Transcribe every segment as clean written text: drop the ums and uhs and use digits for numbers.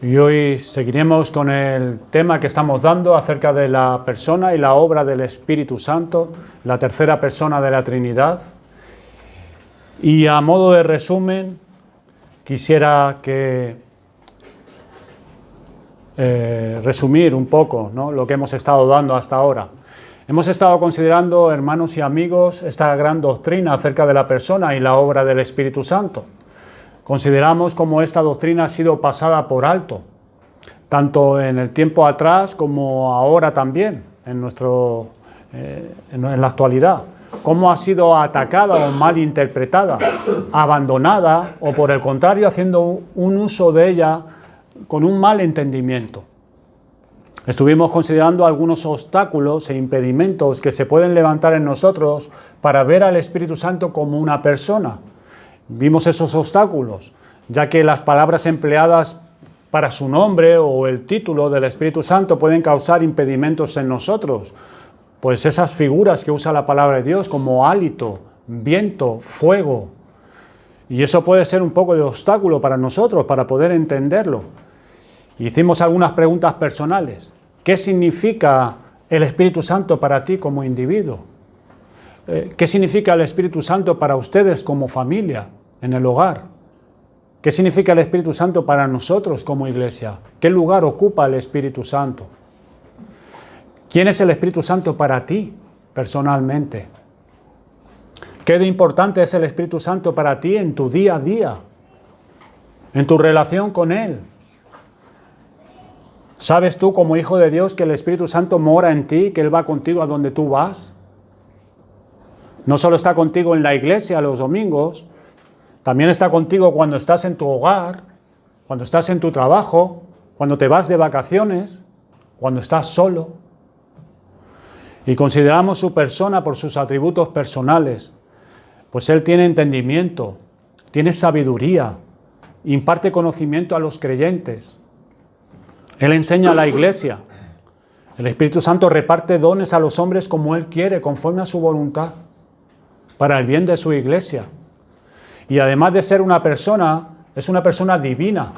Y hoy seguiremos con el tema que estamos dando acerca de la persona y la obra del Espíritu Santo, la tercera persona de la Trinidad. Y a modo de resumen, quisiera resumir un poco, ¿no?, lo que hemos estado dando hasta ahora. Hemos estado considerando, hermanos y amigos, esta gran doctrina acerca de la persona y la obra del Espíritu Santo. Consideramos cómo esta doctrina ha sido pasada por alto, tanto en el tiempo atrás como ahora también, en la actualidad. Cómo ha sido atacada o mal interpretada, abandonada o, por el contrario, haciendo un uso de ella con un mal entendimiento. Estuvimos considerando algunos obstáculos e impedimentos que se pueden levantar en nosotros para ver al Espíritu Santo como una persona. Vimos esos obstáculos, ya que las palabras empleadas para su nombre o el título del Espíritu Santo pueden causar impedimentos en nosotros, pues esas figuras que usa la palabra de Dios como hálito, viento, fuego, y eso puede ser un poco de obstáculo para nosotros, para poder entenderlo. Hicimos algunas preguntas personales. ¿Qué significa el Espíritu Santo para ti como individuo? ¿Qué significa el Espíritu Santo para ustedes como familia, en el hogar? ¿Qué significa el Espíritu Santo para nosotros como iglesia? ¿Qué lugar ocupa el Espíritu Santo? ¿Quién es el Espíritu Santo para ti personalmente? ¿Qué de importante es el Espíritu Santo para ti en tu día a día? En tu relación con Él. ¿Sabes tú como hijo de Dios que el Espíritu Santo mora en ti, que Él va contigo a donde tú vas? No solo está contigo en la iglesia los domingos, también está contigo cuando estás en tu hogar, cuando estás en tu trabajo, cuando te vas de vacaciones, cuando estás solo. Y consideramos su persona por sus atributos personales, pues Él tiene entendimiento, tiene sabiduría, imparte conocimiento a los creyentes. Él enseña a la iglesia. El Espíritu Santo reparte dones a los hombres como Él quiere, conforme a su voluntad, para el bien de su iglesia. Y además de ser una persona, es una persona divina,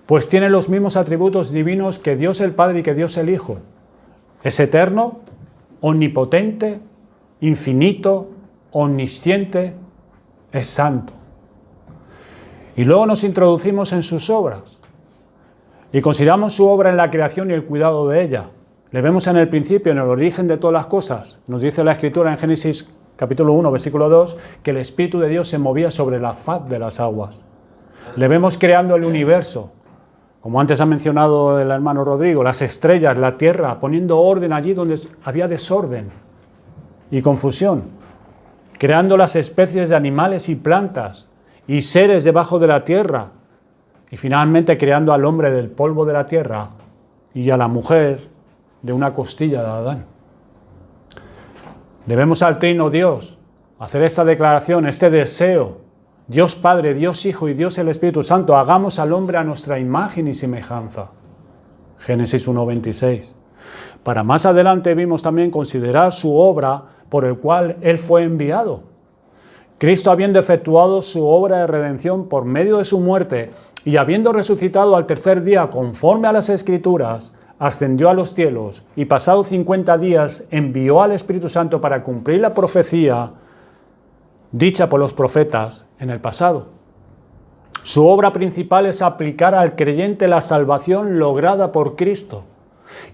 pues tiene los mismos atributos divinos que Dios el Padre y que Dios el Hijo. Es eterno, omnipotente, infinito, omnisciente, es santo. Y luego nos introducimos en sus obras. Y consideramos su obra en la creación y el cuidado de ella. Le vemos en el principio, en el origen de todas las cosas. Nos dice la Escritura en Génesis capítulo 1, versículo 2, que el Espíritu de Dios se movía sobre la faz de las aguas. Le vemos creando el universo, como antes ha mencionado el hermano Rodrigo, las estrellas, la tierra, poniendo orden allí donde había desorden y confusión, creando las especies de animales y plantas y seres debajo de la tierra, y finalmente creando al hombre del polvo de la tierra y a la mujer de una costilla de Adán. Debemos al Trino Dios hacer esta declaración, este deseo. Dios Padre, Dios Hijo y Dios el Espíritu Santo, hagamos al hombre a nuestra imagen y semejanza. Génesis 1:26. Para más adelante vimos también considerar su obra por el cual Él fue enviado. Cristo, habiendo efectuado su obra de redención por medio de su muerte y habiendo resucitado al tercer día conforme a las Escrituras, ascendió a los cielos y pasados 50 días envió al Espíritu Santo para cumplir la profecía dicha por los profetas en el pasado. Su obra principal es aplicar al creyente la salvación lograda por Cristo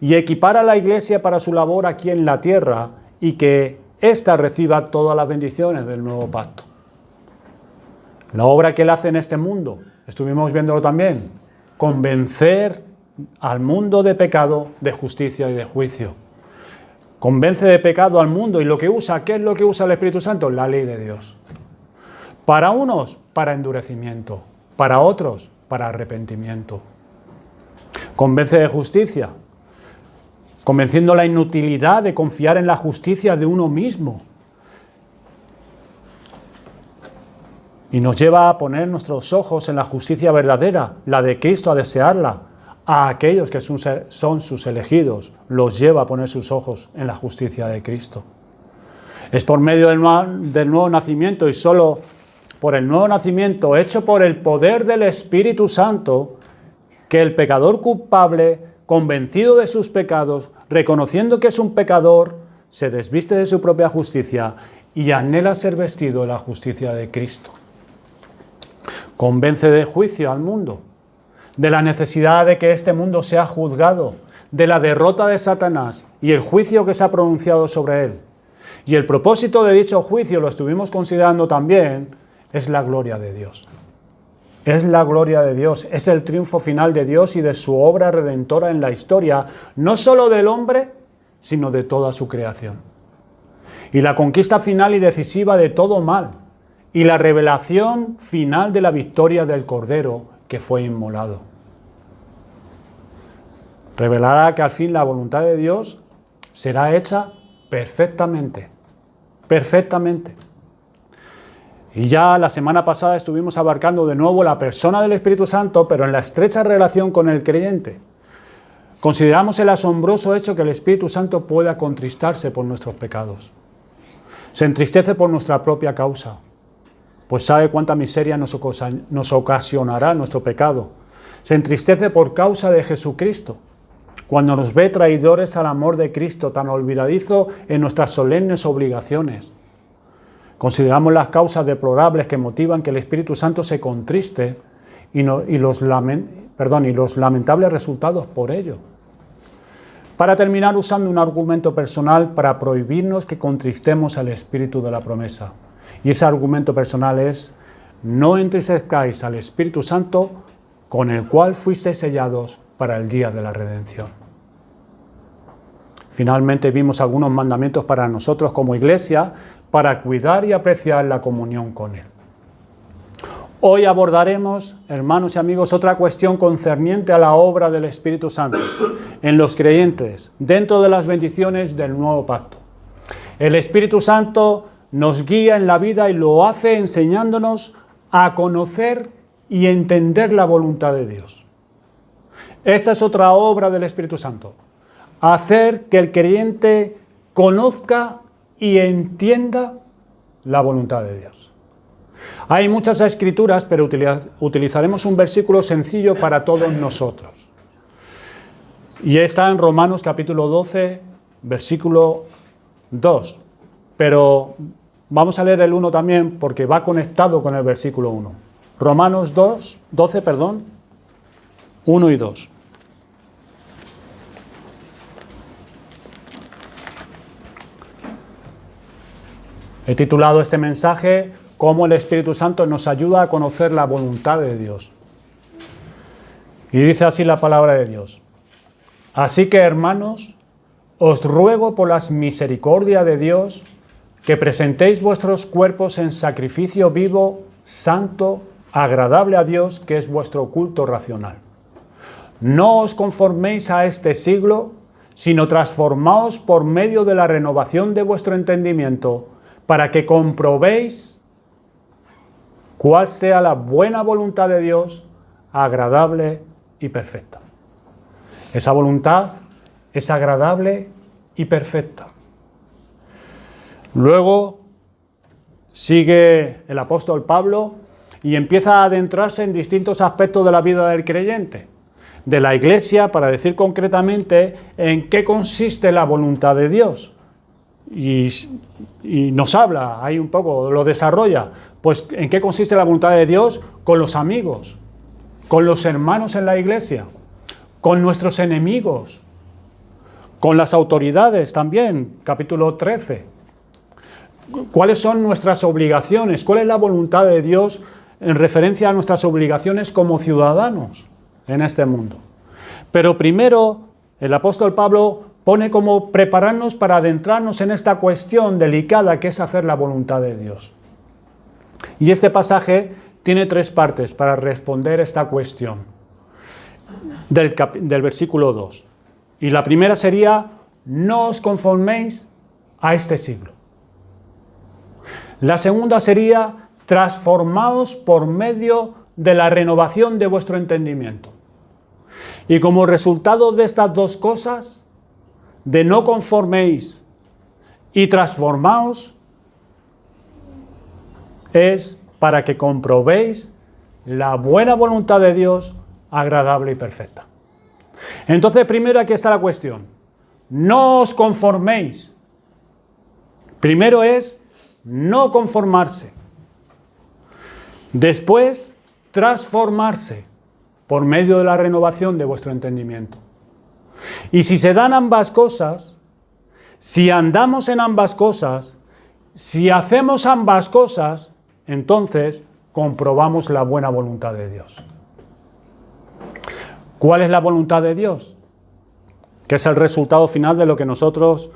y equipar a la iglesia para su labor aquí en la tierra y que ésta reciba todas las bendiciones del nuevo pacto. La obra que Él hace en este mundo, estuvimos viéndolo también, convencer al mundo de pecado, de justicia y de juicio. Convence de pecado al mundo y lo que usa, ¿qué es lo que usa el Espíritu Santo? La ley de Dios. Para unos, para endurecimiento. Para otros, para arrepentimiento. Convence de justicia, convenciendo la inutilidad de confiar en la justicia de uno mismo. Y nos lleva a poner nuestros ojos en la justicia verdadera, la de Cristo, a desearla. A aquellos que son sus elegidos, los lleva a poner sus ojos en la justicia de Cristo. Es por medio del nuevo nacimiento y solo por el nuevo nacimiento hecho por el poder del Espíritu Santo que el pecador culpable, convencido de sus pecados, reconociendo que es un pecador, se desviste de su propia justicia y anhela ser vestido de la justicia de Cristo. Convence de juicio al mundo, de la necesidad de que este mundo sea juzgado, de la derrota de Satanás y el juicio que se ha pronunciado sobre él. Y el propósito de dicho juicio, lo estuvimos considerando también, es la gloria de Dios. Es la gloria de Dios, es el triunfo final de Dios y de su obra redentora en la historia, no solo del hombre, sino de toda su creación. Y la conquista final y decisiva de todo mal, y la revelación final de la victoria del Cordero que fue inmolado. Revelará que al fin la voluntad de Dios será hecha perfectamente, perfectamente. Y ya la semana pasada estuvimos abarcando de nuevo la persona del Espíritu Santo, pero en la estrecha relación con el creyente. Consideramos el asombroso hecho que el Espíritu Santo pueda contristarse por nuestros pecados. Se entristece por nuestra propia causa, pues sabe cuánta miseria nos ocasionará nuestro pecado. Se entristece por causa de Jesucristo, cuando nos ve traidores al amor de Cristo, tan olvidadizo en nuestras solemnes obligaciones. Consideramos las causas deplorables que motivan que el Espíritu Santo se contriste y los lamentables resultados por ello. Para terminar usando un argumento personal para prohibirnos que contristemos al Espíritu de la promesa. Y ese argumento personal es: no entristezcáis al Espíritu Santo con el cual fuisteis sellados para el día de la redención. Finalmente vimos algunos mandamientos para nosotros como iglesia para cuidar y apreciar la comunión con Él. Hoy abordaremos, hermanos y amigos, otra cuestión concerniente a la obra del Espíritu Santo en los creyentes, dentro de las bendiciones del nuevo pacto. El Espíritu Santo nos guía en la vida y lo hace enseñándonos a conocer y entender la voluntad de Dios. Esa es otra obra del Espíritu Santo, hacer que el creyente conozca y entienda la voluntad de Dios. Hay muchas escrituras, pero utilizaremos un versículo sencillo para todos nosotros. Y está en Romanos capítulo 12, versículo 2. Pero vamos a leer el 1 también porque va conectado con el versículo 1. Romanos 12, 1 y 2. He titulado este mensaje cómo el Espíritu Santo nos ayuda a conocer la voluntad de Dios. Y dice así la palabra de Dios: así que, hermanos, os ruego por las misericordias de Dios que presentéis vuestros cuerpos en sacrificio vivo, santo, agradable a Dios, que es vuestro culto racional. No os conforméis a este siglo, sino transformaos por medio de la renovación de vuestro entendimiento, para que comprobéis cuál sea la buena voluntad de Dios, agradable y perfecta. Esa voluntad es agradable y perfecta. Luego sigue el apóstol Pablo y empieza a adentrarse en distintos aspectos de la vida del creyente, de la iglesia, para decir concretamente en qué consiste la voluntad de Dios. Y nos habla, ahí un poco, lo desarrolla. Pues ¿en qué consiste la voluntad de Dios? Con los amigos, con los hermanos en la iglesia, con nuestros enemigos, con las autoridades también, capítulo 13. ¿Cuáles son nuestras obligaciones? ¿Cuál es la voluntad de Dios en referencia a nuestras obligaciones como ciudadanos en este mundo? Pero primero, el apóstol Pablo pone como prepararnos para adentrarnos en esta cuestión delicada que es hacer la voluntad de Dios. Y este pasaje tiene 3 partes para responder esta cuestión del versículo 2. Y la primera sería: no os conforméis a este siglo. La segunda sería: transformaos por medio de la renovación de vuestro entendimiento. Y como resultado de estas 2 cosas, de no conforméis y transformaos, es para que comprobéis la buena voluntad de Dios, agradable y perfecta. Entonces, primero aquí está la cuestión. No os conforméis. Primero es no conformarse. Después, transformarse por medio de la renovación de vuestro entendimiento. Y si se dan ambas cosas, si andamos en ambas cosas, si hacemos ambas cosas, entonces comprobamos la buena voluntad de Dios. ¿Cuál es la voluntad de Dios? Que es el resultado final de lo que nosotros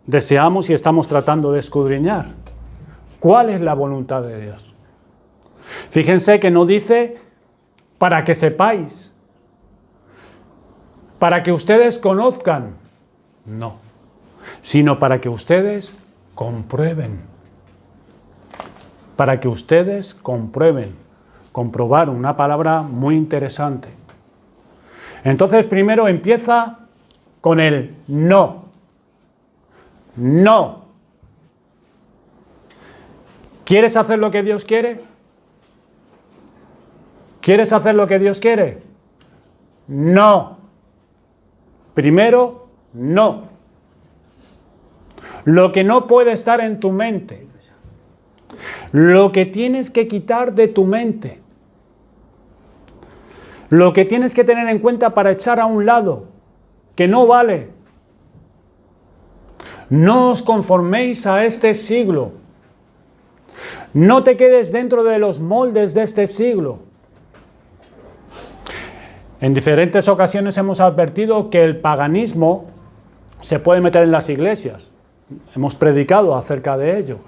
deseamos y estamos tratando de escudriñar. ¿Cuál es la voluntad de Dios? Fíjense que no dice para que sepáis, para que ustedes conozcan, no, sino para que ustedes comprueben. Para que ustedes comprueben. Comprobar, una palabra muy interesante. Entonces primero empieza con el no. No. ¿Quieres hacer lo que Dios quiere? ¿Quieres hacer lo que Dios quiere? No. Primero, no. Lo que no puede estar en tu mente. Lo que tienes que quitar de tu mente. Lo que tienes que tener en cuenta para echar a un lado, que no vale. No os conforméis a este siglo. No te quedes dentro de los moldes de este siglo. En diferentes ocasiones hemos advertido que el paganismo se puede meter en las iglesias. Hemos predicado acerca de ello.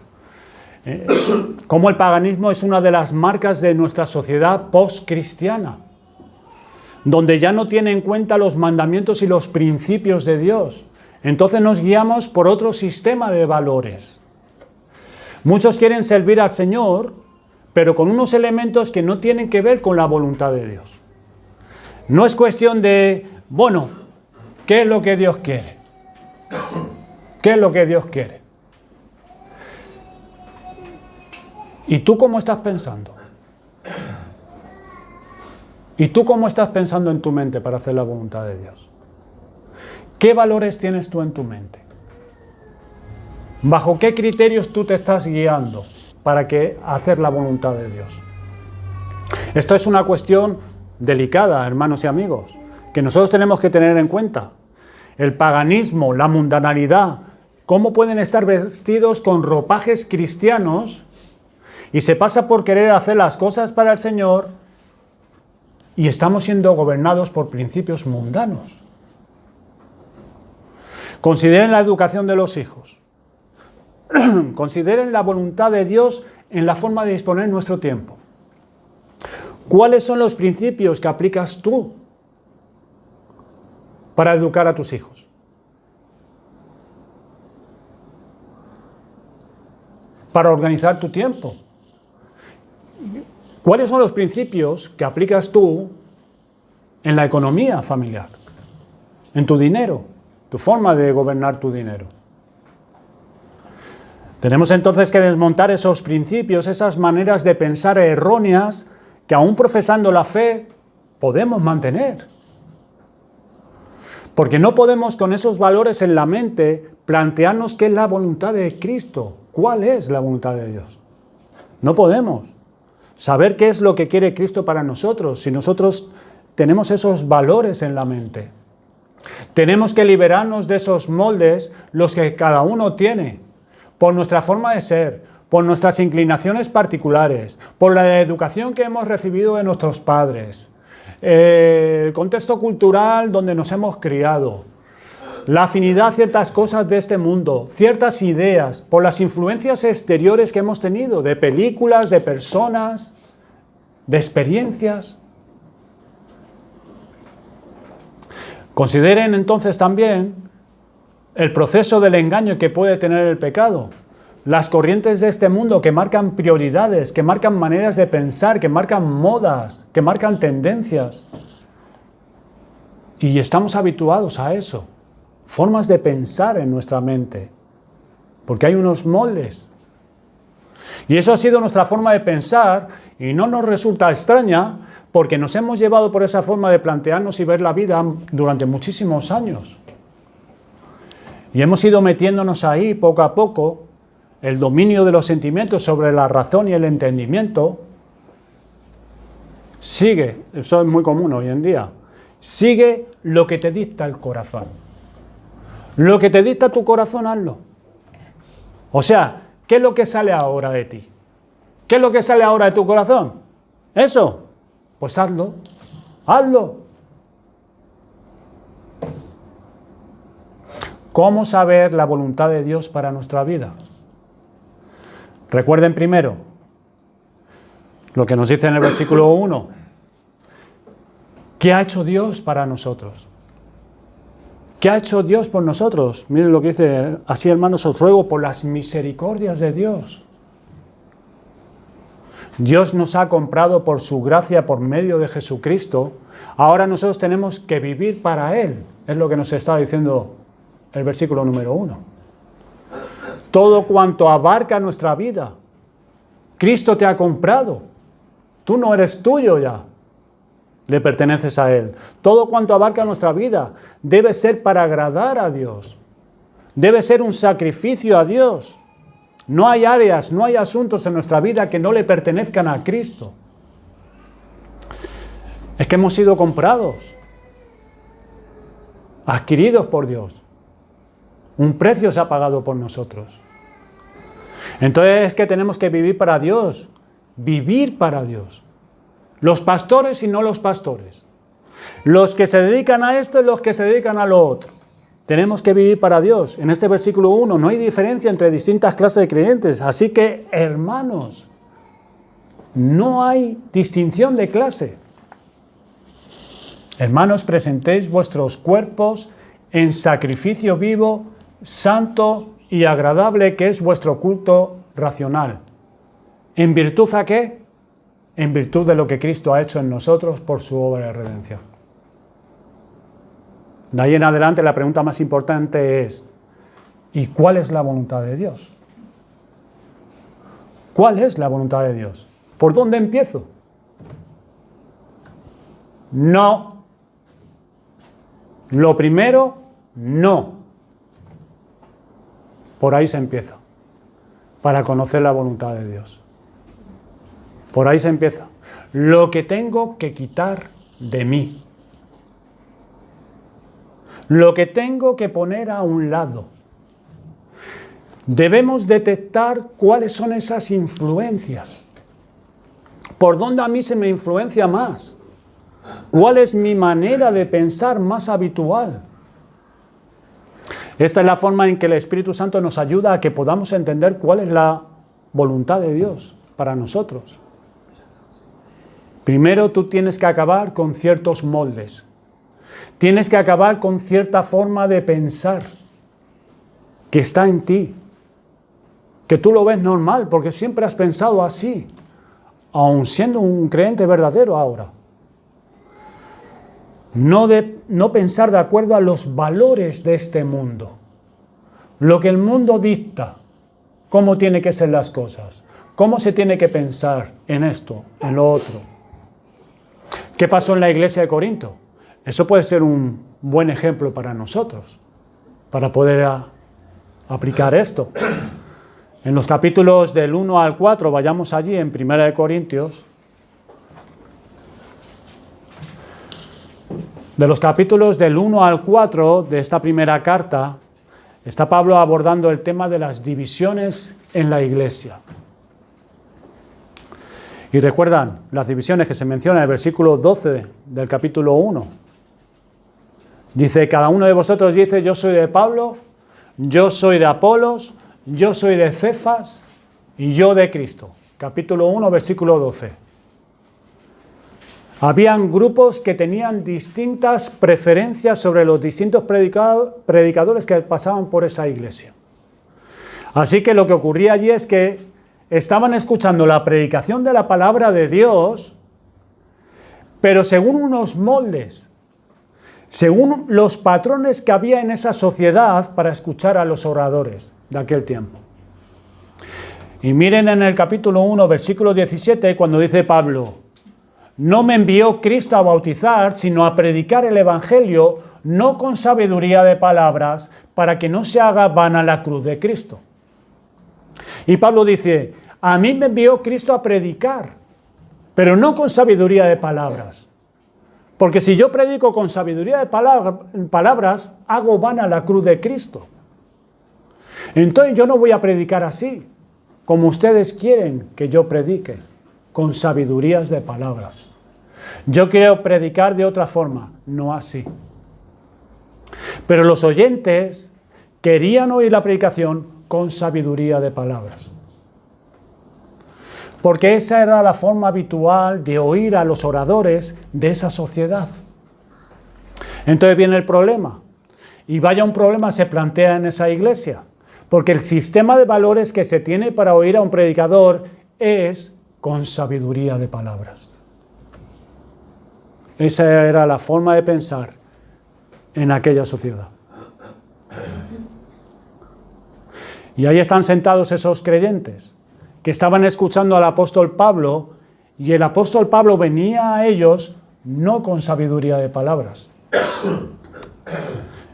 Cómo el paganismo es una de las marcas de nuestra sociedad postcristiana, donde ya no tiene en cuenta los mandamientos y los principios de Dios. Entonces nos guiamos por otro sistema de valores. Muchos quieren servir al Señor, pero con unos elementos que no tienen que ver con la voluntad de Dios. No es cuestión de, bueno, ¿qué es lo que Dios quiere? ¿Qué es lo que Dios quiere? ¿Y tú cómo estás pensando? ¿Y tú cómo estás pensando en tu mente para hacer la voluntad de Dios? ¿Qué valores tienes tú en tu mente? ¿Bajo qué criterios tú te estás guiando para hacer la voluntad de Dios? Esto es una cuestión delicada, hermanos y amigos, que nosotros tenemos que tener en cuenta. El paganismo, la mundanalidad, cómo pueden estar vestidos con ropajes cristianos y se pasa por querer hacer las cosas para el Señor y estamos siendo gobernados por principios mundanos. Consideren la educación de los hijos. Consideren la voluntad de Dios en la forma de disponer nuestro tiempo. ¿Cuáles son los principios que aplicas tú para educar a tus hijos? Para organizar tu tiempo. ¿Cuáles son los principios que aplicas tú en la economía familiar? En tu dinero, tu forma de gobernar tu dinero. Tenemos entonces que desmontar esos principios, esas maneras de pensar erróneas que aún profesando la fe podemos mantener. Porque no podemos con esos valores en la mente plantearnos qué es la voluntad de Cristo, cuál es la voluntad de Dios. No podemos saber qué es lo que quiere Cristo para nosotros si nosotros tenemos esos valores en la mente. Tenemos que liberarnos de esos moldes, los que cada uno tiene, por nuestra forma de ser, por nuestras inclinaciones particulares, por la educación que hemos recibido de nuestros padres, el contexto cultural donde nos hemos criado, la afinidad a ciertas cosas de este mundo, ciertas ideas, por las influencias exteriores que hemos tenido, de películas, de personas, de experiencias. Consideren entonces también el proceso del engaño que puede tener el pecado. Las corrientes de este mundo que marcan prioridades, que marcan maneras de pensar, que marcan modas, que marcan tendencias. Y estamos habituados a eso. Formas de pensar en nuestra mente. Porque hay unos moldes. Y eso ha sido nuestra forma de pensar y no nos resulta extraña porque nos hemos llevado por esa forma de plantearnos y ver la vida durante muchísimos años. Y hemos ido metiéndonos ahí poco a poco, el dominio de los sentimientos sobre la razón y el entendimiento sigue, eso es muy común hoy en día, sigue lo que te dicta el corazón. Lo que te dicta tu corazón, hazlo. O sea, ¿qué es lo que sale ahora de ti? ¿Qué es lo que sale ahora de tu corazón? Eso, pues hazlo, hazlo. ¿Cómo saber la voluntad de Dios para nuestra vida? Recuerden primero lo que nos dice en el versículo 1. ¿Qué ha hecho Dios para nosotros? ¿Qué ha hecho Dios por nosotros? Miren lo que dice, así hermanos os ruego por las misericordias de Dios. Dios nos ha comprado por su gracia por medio de Jesucristo. Ahora nosotros tenemos que vivir para Él. Es lo que nos está diciendo el versículo número 1. Todo cuanto abarca nuestra vida, Cristo te ha comprado. Tú no eres tuyo ya. Le perteneces a Él. Todo cuanto abarca nuestra vida debe ser para agradar a Dios. Debe ser un sacrificio a Dios. No hay áreas, no hay asuntos en nuestra vida que no le pertenezcan a Cristo. Es que hemos sido comprados, adquiridos por Dios. Un precio se ha pagado por nosotros. Entonces es que tenemos que vivir para Dios. Vivir para Dios. Los pastores y no los pastores. Los que se dedican a esto y los que se dedican a lo otro. Tenemos que vivir para Dios. En este versículo 1 no hay diferencia entre distintas clases de creyentes. Así que, hermanos, no hay distinción de clase. Hermanos, presentéis vuestros cuerpos en sacrificio vivo, santo y agradable, que es vuestro culto racional. ¿En virtud a qué? En virtud de lo que Cristo ha hecho en nosotros por su obra de redención. De ahí en adelante la pregunta más importante es, ¿y cuál es la voluntad de Dios? ¿Cuál es la voluntad de Dios? ¿Por dónde empiezo? No. Lo primero, no. Por ahí se empieza, para conocer la voluntad de Dios. Por ahí se empieza. Lo que tengo que quitar de mí. Lo que tengo que poner a un lado. Debemos detectar cuáles son esas influencias. ¿Por dónde a mí se me influencia más? ¿Cuál es mi manera de pensar más habitual? Esta es la forma en que el Espíritu Santo nos ayuda a que podamos entender cuál es la voluntad de Dios para nosotros. Primero tú tienes que acabar con ciertos moldes. Tienes que acabar con cierta forma de pensar que está en ti. Que tú lo ves normal porque siempre has pensado así, aun siendo un creyente verdadero ahora. No pensar de acuerdo a los valores de este mundo. Lo que el mundo dicta, cómo tienen que ser las cosas, cómo se tiene que pensar en esto, en lo otro. ¿Qué pasó en la iglesia de Corinto? Eso puede ser un buen ejemplo para nosotros, para poder aplicar esto. En los capítulos del 1 al 4, vayamos allí en 1 Corintios. De los capítulos del 1 al 4 de esta primera carta, está Pablo abordando el tema de las divisiones en la iglesia. Y recuerdan las divisiones que se mencionan en el versículo 12 del capítulo 1. Dice, cada uno de vosotros dice, yo soy de Pablo, yo soy de Apolos, yo soy de Cefas y yo de Cristo. Capítulo 1, versículo 12. Habían grupos que tenían distintas preferencias sobre los distintos predicadores que pasaban por esa iglesia. Así que lo que ocurría allí es que estaban escuchando la predicación de la palabra de Dios, pero según unos moldes, según los patrones que había en esa sociedad para escuchar a los oradores de aquel tiempo. Y miren en el capítulo 1, versículo 17, cuando dice Pablo: no me envió Cristo a bautizar, sino a predicar el Evangelio, no con sabiduría de palabras, para que no se haga vana la cruz de Cristo. Y Pablo dice: a mí me envió Cristo a predicar, pero no con sabiduría de palabras. Porque si yo predico con sabiduría de palabras, hago vana la cruz de Cristo. Entonces yo no voy a predicar así, como ustedes quieren que yo predique, con sabidurías de palabras. Yo quiero predicar de otra forma, no así. Pero los oyentes querían oír la predicación con sabiduría de palabras. Porque esa era la forma habitual de oír a los oradores de esa sociedad. Entonces viene el problema. Y vaya un problema se plantea en esa iglesia. Porque el sistema de valores que se tiene para oír a un predicador es con sabiduría de palabras. Esa era la forma de pensar en aquella sociedad. Y ahí están sentados esos creyentes que estaban escuchando al apóstol Pablo, y el apóstol Pablo venía a ellos no con sabiduría de palabras.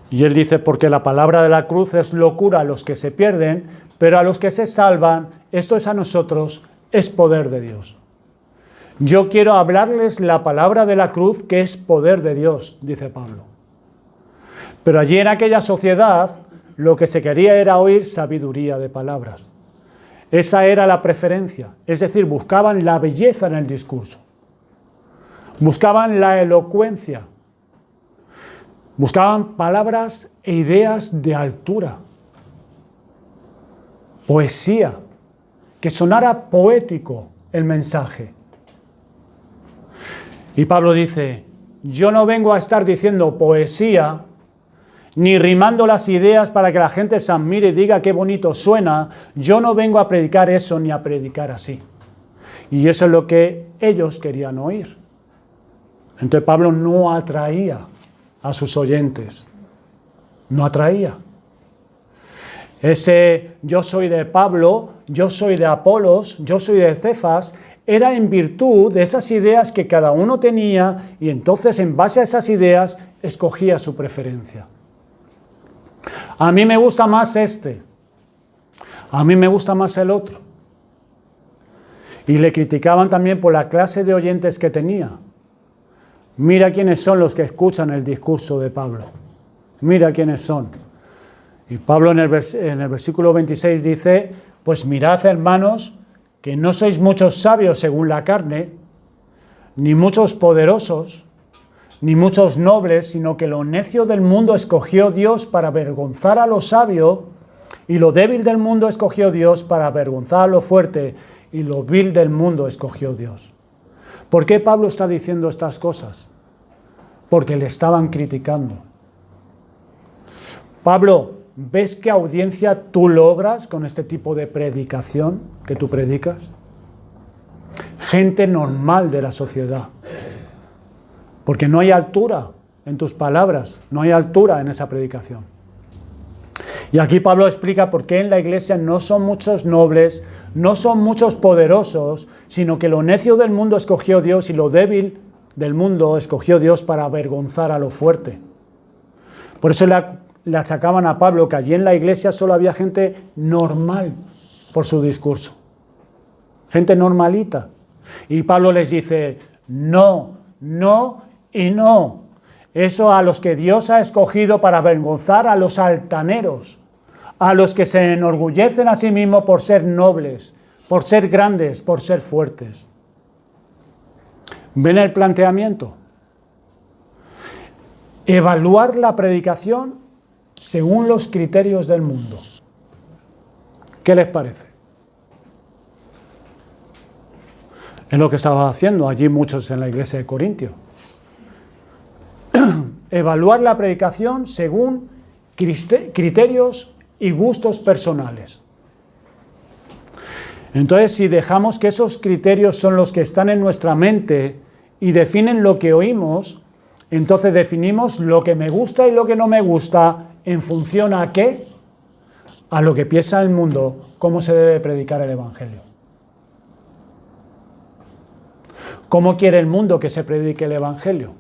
Y él dice: porque la palabra de la cruz es locura a los que se pierden, pero a los que se salvan, esto es a nosotros, es poder de Dios. Yo quiero hablarles la palabra de la cruz, que es poder de Dios, dice Pablo. Pero allí en aquella sociedad lo que se quería era oír sabiduría de palabras. Esa era la preferencia, es decir, buscaban la belleza en el discurso, buscaban la elocuencia, buscaban palabras e ideas de altura, poesía, que sonara poético el mensaje. Y Pablo dice: yo no vengo a estar diciendo poesía, ni rimando las ideas para que la gente se admire y diga qué bonito suena. Yo no vengo a predicar eso, ni a predicar así. Y eso es lo que ellos querían oír. Entonces Pablo no atraía a sus oyentes. No atraía. Ese yo soy de Pablo, yo soy de Apolos, yo soy de Cefas, era en virtud de esas ideas que cada uno tenía, y entonces en base a esas ideas escogía su preferencia. A mí me gusta más este, a mí me gusta más el otro. Y le criticaban también por la clase de oyentes que tenía. Mira quiénes son los que escuchan el discurso de Pablo. Mira quiénes son. Y Pablo en el versículo 26 dice: pues mirad, hermanos, que no sois muchos sabios según la carne, ni muchos poderosos, ni muchos nobles, sino que lo necio del mundo escogió Dios para avergonzar a lo sabio, y lo débil del mundo escogió Dios para avergonzar a lo fuerte, y lo vil del mundo escogió Dios. ¿Por qué Pablo está diciendo estas cosas? Porque le estaban criticando. Pablo, ¿ves qué audiencia tú logras con este tipo de predicación que tú predicas? Gente normal de la sociedad. Porque no hay altura en tus palabras, no hay altura en esa predicación. Y aquí Pablo explica por qué en la iglesia no son muchos nobles, no son muchos poderosos, sino que lo necio del mundo escogió Dios y lo débil del mundo escogió Dios para avergonzar a lo fuerte. Por eso le achacaban a Pablo que allí en la iglesia solo había gente normal por su discurso. Gente normalita. Y Pablo les dice: no, no y no. Eso a los que Dios ha escogido para avergonzar a los altaneros, a los que se enorgullecen a sí mismos por ser nobles, por ser grandes, por ser fuertes. ¿Ven el planteamiento? Evaluar la predicación según los criterios del mundo. ¿Qué les parece? Es lo que estaba haciendo allí muchos en la iglesia de Corintio. Evaluar la predicación según criterios y gustos personales. Entonces, si dejamos que esos criterios son los que están en nuestra mente y definen lo que oímos, entonces definimos lo que me gusta y lo que no me gusta en función a qué? a lo que piensa el mundo, cómo se debe predicar el Evangelio. ¿Cómo quiere el mundo que se predique el Evangelio?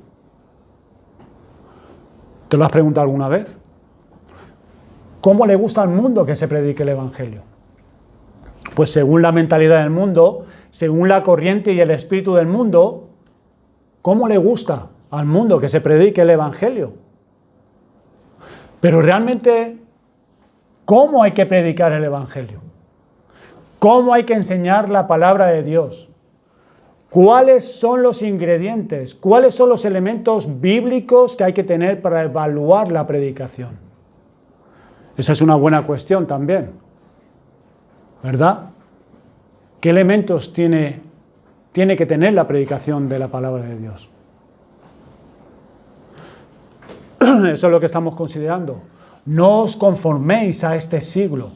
¿Te lo has preguntado alguna vez? ¿Cómo le gusta al mundo que se predique el Evangelio? Pues según la mentalidad del mundo, según la corriente y el espíritu del mundo, ¿cómo le gusta al mundo que se predique el Evangelio? Pero realmente, ¿cómo hay que predicar el Evangelio? ¿Cómo hay que enseñar la palabra de Dios? ¿Cuáles son los ingredientes? ¿Cuáles son los elementos bíblicos que hay que tener para evaluar la predicación? Esa es una buena cuestión también, ¿verdad? ¿Qué elementos tiene que tener la predicación de la palabra de Dios? Eso es lo que estamos considerando. No os conforméis a este siglo.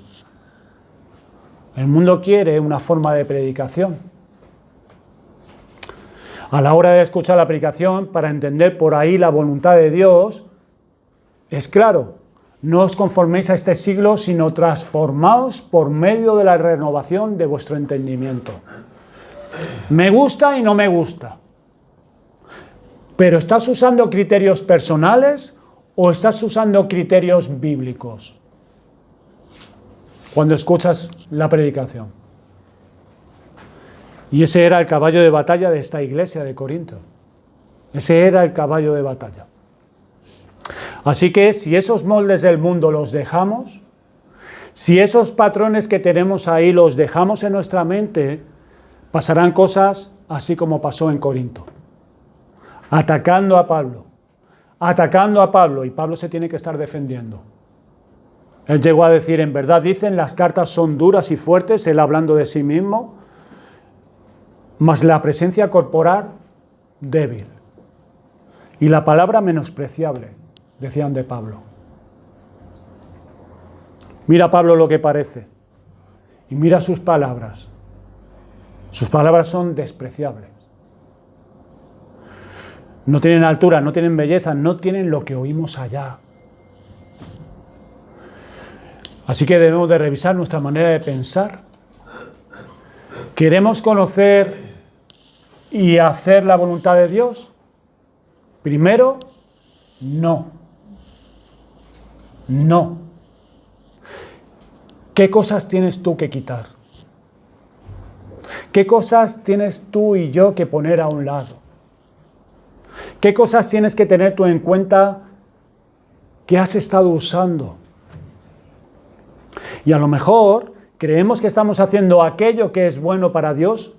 El mundo quiere una forma de predicación. A la hora de escuchar la predicación, para entender por ahí la voluntad de Dios, es claro, no os conforméis a este siglo, sino transformaos por medio de la renovación de vuestro entendimiento. Me gusta y no me gusta. ¿Pero estás usando criterios personales o estás usando criterios bíblicos cuando escuchas la predicación? Y ese era el caballo de batalla de esta iglesia de Corinto. Ese era el caballo de batalla. Así que si esos moldes del mundo los dejamos, si esos patrones que tenemos ahí los dejamos en nuestra mente, pasarán cosas así como pasó en Corinto. Atacando a Pablo, y Pablo se tiene que estar defendiendo. Él llegó a decir, en verdad dicen, las cartas son duras y fuertes, él hablando de sí mismo, mas la presencia corporal débil. Y la palabra menospreciable, decían de Pablo. Mira Pablo lo que parece. Y mira sus palabras. Sus palabras son despreciables. No tienen altura, no tienen belleza, no tienen lo que oímos allá. Así que debemos de revisar nuestra manera de pensar. ¿Queremos conocer y hacer la voluntad de Dios? Primero, no. No. ¿Qué cosas tienes tú que quitar? ¿Qué cosas tienes tú y yo que poner a un lado? ¿Qué cosas tienes que tener tú en cuenta que has estado usando? Y a lo mejor creemos que estamos haciendo aquello que es bueno para Dios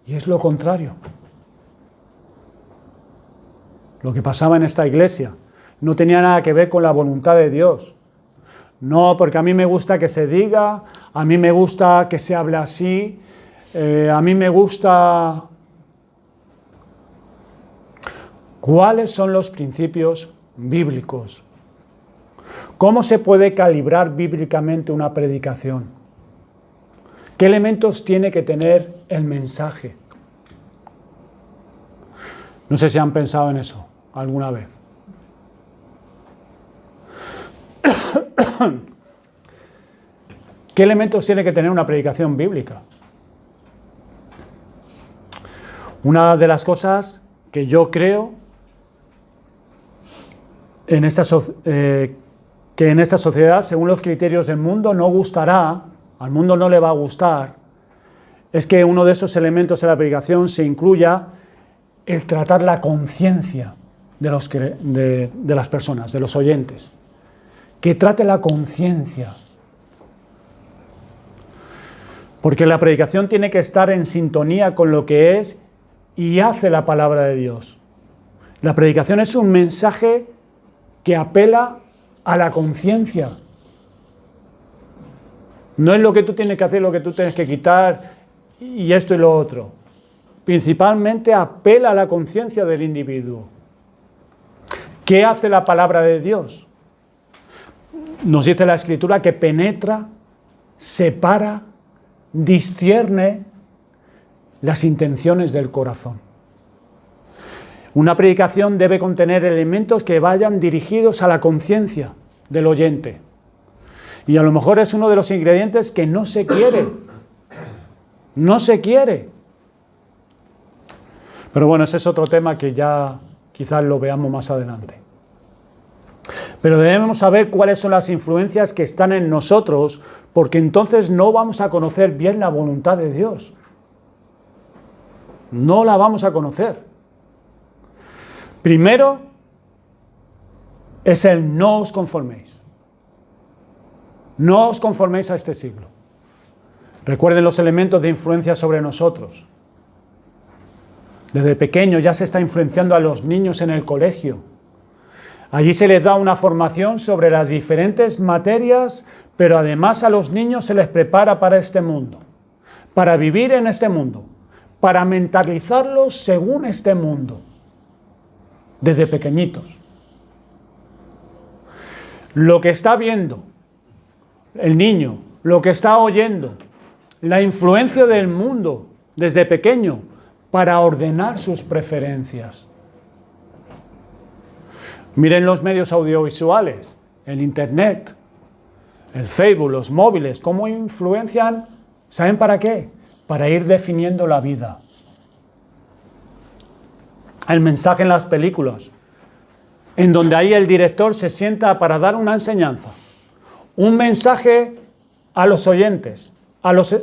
y es lo contrario. Lo que pasaba en esta iglesia no tenía nada que ver con la voluntad de Dios. No, porque a mí me gusta que se diga, a mí me gusta que se hable así, a mí me gusta... ¿Cuáles son los principios bíblicos? ¿Cómo se puede calibrar bíblicamente una predicación? ¿Qué elementos tiene que tener el mensaje? No sé si han pensado en eso alguna vez. ¿Qué elementos tiene que tener una predicación bíblica? Una de las cosas que yo creo que en esta sociedad, según los criterios del mundo, no gustará, al mundo no le va a gustar, es que uno de esos elementos de la predicación se incluya el tratar la conciencia de las personas, de los oyentes. Que trate la conciencia. Porque la predicación tiene que estar en sintonía con lo que es y hace la palabra de Dios. La predicación es un mensaje que apela a la conciencia. No es lo que tú tienes que hacer, lo que tú tienes que quitar y esto y lo otro. Principalmente apela a la conciencia del individuo. ¿Qué hace la palabra de Dios? Nos dice la Escritura que penetra, separa, discierne las intenciones del corazón. Una predicación debe contener elementos que vayan dirigidos a la conciencia del oyente. Y a lo mejor es uno de los ingredientes que no se quiere. No se quiere. Pero bueno, ese es otro tema que ya quizás lo veamos más adelante. Pero debemos saber cuáles son las influencias que están en nosotros, porque entonces no vamos a conocer bien la voluntad de Dios. No la vamos a conocer. Primero es el no os conforméis. No os conforméis a este siglo. Recuerden los elementos de influencia sobre nosotros. Desde pequeño ya se está influenciando a los niños en el colegio. Allí se les da una formación sobre las diferentes materias, pero además a los niños se les prepara para este mundo, para vivir en este mundo, para mentalizarlos según este mundo, desde pequeñitos. Lo que está viendo el niño, lo que está oyendo, la influencia del mundo desde pequeño para ordenar sus preferencias. Miren los medios audiovisuales, el Internet, el Facebook, los móviles, cómo influencian, ¿saben para qué? Para ir definiendo la vida. El mensaje en las películas, en donde ahí el director se sienta para dar una enseñanza, un mensaje a los oyentes, a los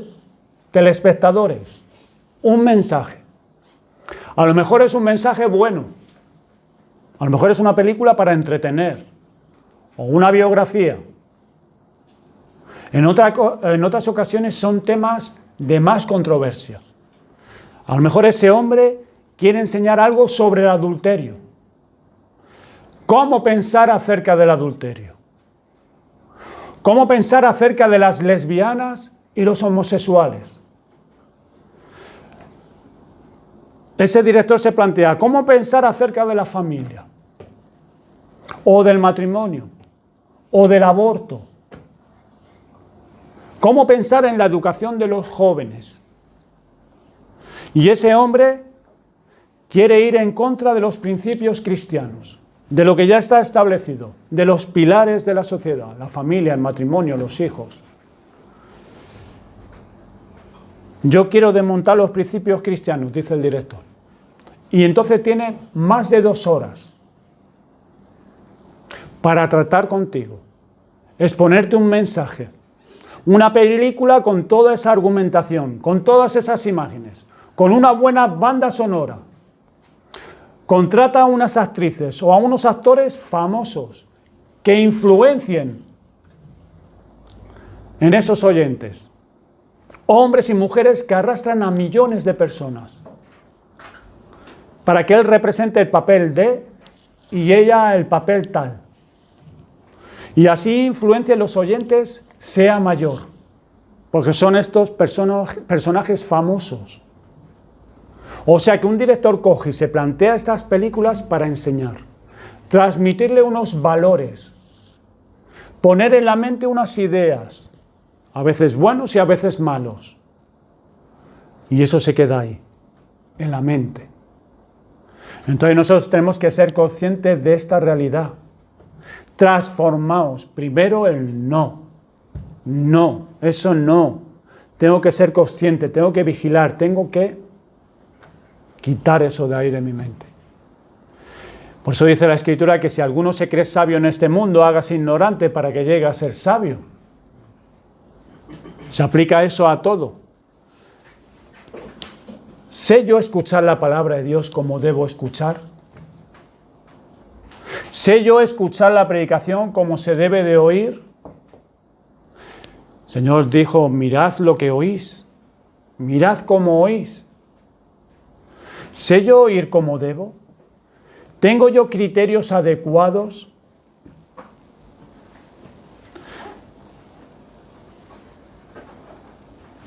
telespectadores, un mensaje. A lo mejor es un mensaje bueno, a lo mejor es una película para entretener, o una biografía. En otras ocasiones son temas de más controversia. A lo mejor ese hombre quiere enseñar algo sobre el adulterio. ¿Cómo pensar acerca del adulterio? ¿Cómo pensar acerca de las lesbianas y los homosexuales? Ese director se plantea, ¿cómo pensar acerca de la familia? O del matrimonio, o del aborto. ¿Cómo pensar en la educación de los jóvenes? Y ese hombre quiere ir en contra de los principios cristianos, de lo que ya está establecido, de los pilares de la sociedad, la familia, el matrimonio, los hijos. Yo quiero desmontar los principios cristianos, dice el director. Y entonces tiene más de 2 horas para tratar contigo, exponerte un mensaje, una película con toda esa argumentación, con todas esas imágenes, con una buena banda sonora. Contrata a unas actrices o a unos actores famosos que influencien en esos oyentes. Hombres y mujeres que arrastran a millones de personas para que él represente el papel de y ella el papel tal. Y así influencia en los oyentes sea mayor, porque son estos personajes famosos. O sea que un director coge y se plantea estas películas para enseñar, transmitirle unos valores, poner en la mente unas ideas, a veces buenos y a veces malos. Y eso se queda ahí, en la mente. Entonces nosotros tenemos que ser conscientes de esta realidad. Transformaos. Primero el no. No, eso no. Tengo que ser consciente, tengo que vigilar, tengo que quitar eso de ahí de mi mente. Por eso dice la Escritura que si alguno se cree sabio en este mundo, hágase ignorante para que llegue a ser sabio. Se aplica eso a todo. ¿Sé yo escuchar la palabra de Dios como debo escuchar? ¿Sé yo escuchar la predicación como se debe de oír? El Señor dijo, mirad lo que oís, mirad cómo oís. ¿Sé yo oír como debo? ¿Tengo yo criterios adecuados?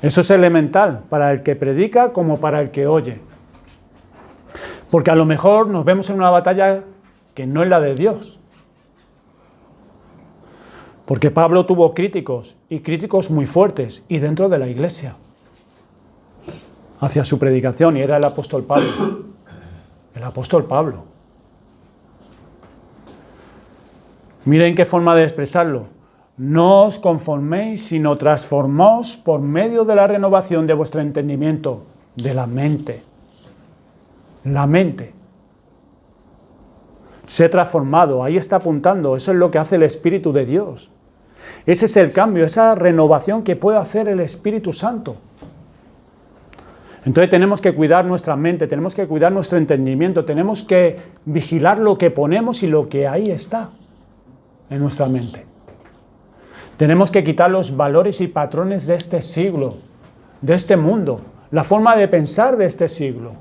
Eso es elemental para el que predica como para el que oye. Porque a lo mejor nos vemos en una batalla que no es la de Dios. Porque Pablo tuvo críticos, y críticos muy fuertes, y dentro de la iglesia, hacia su predicación, y era el apóstol Pablo. El apóstol Pablo. Miren qué forma de expresarlo. No os conforméis, sino transformaos por medio de la renovación de vuestro entendimiento, de la mente. La mente. Sé transformado, ahí está apuntando, eso es lo que hace el Espíritu de Dios. Ese es el cambio, esa renovación que puede hacer el Espíritu Santo. Entonces tenemos que cuidar nuestra mente, tenemos que cuidar nuestro entendimiento, tenemos que vigilar lo que ponemos y lo que ahí está en nuestra mente. Tenemos que quitar los valores y patrones de este siglo, de este mundo, la forma de pensar de este siglo.